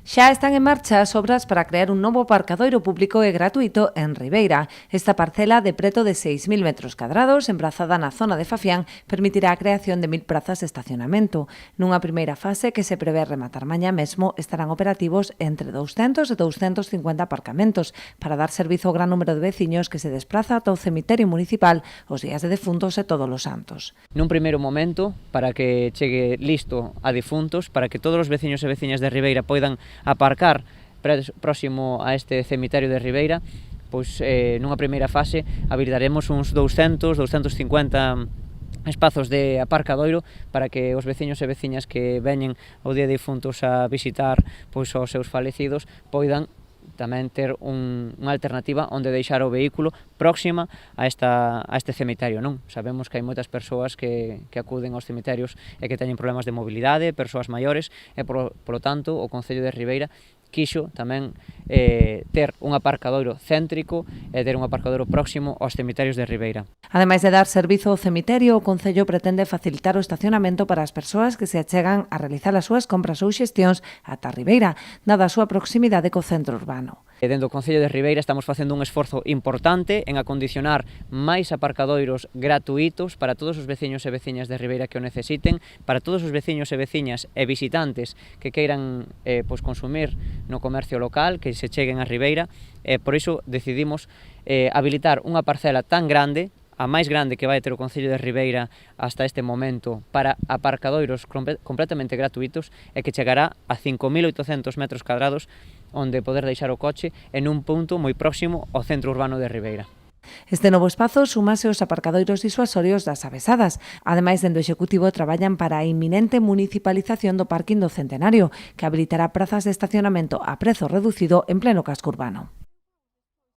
Xa están en marcha as obras para crear un novo aparcadoiro público e gratuito en Ribeira. Esta parcela de preto de 6.000 metros cadrados, embrazada na zona de Fafián, permitirá a creación de 1.000 prazas de estacionamento. Nunha primeira fase que se prevé rematar mañá mesmo, estarán operativos entre 200 e 250 aparcamentos para dar servizo ao gran número de veciños que se despraza ata o cemiterio municipal os días de defuntos e todos os santos. Nun primeiro momento, para que chegue listo a defuntos, para que todos os veciños e veciñas de Ribeira poidan aparcar próximo a este cemiterio de Ribeira, pois nunha primeira fase habilitaremos uns 200, 250 espazos de aparcadoiro para que os veciños e veciñas que veñen ao día de difuntos a visitar pois os seus falecidos poidan tamén ter unha alternativa onde deixar o vehículo próxima a este cemiterio, non? Sabemos que hai moitas persoas que acuden aos cementerios e que teñen problemas de mobilidade, persoas maiores, e polo tanto o Concello de Ribeira quixo tamén ter un aparcadoiro céntrico e ter un aparcadoiro próximo aos cemiterios de Ribeira. Ademais de dar servizo ao cemiterio, o Concello pretende facilitar o estacionamento para as persoas que se achegan a realizar as súas compras ou xestións ata Ribeira, dada a súa proximidade co centro urbano. Dentro do Concello de Ribeira estamos facendo un esforzo importante en acondicionar máis aparcadoiros gratuítos para todos os veciños e veciñas de Ribeira que o necesiten, para todos os veciños e veciñas e visitantes que queiran consumir no comercio local, que se cheguen a Ribeira, e por iso decidimos habilitar unha parcela tan grande, a máis grande que vai ter o Concello de Ribeira hasta este momento, para aparcadoiros completamente gratuitos e que chegará a 5.800 metros cadrados onde poder deixar o coche en un punto moi próximo ao centro urbano de Ribeira. Este novo espazo súmase aos aparcadoiros disuasorios das Avesadas. Ademais, dende o Executivo traballan para a inminente municipalización do parking do Centenario, que habilitará prazas de estacionamento a prezo reducido en pleno casco urbano.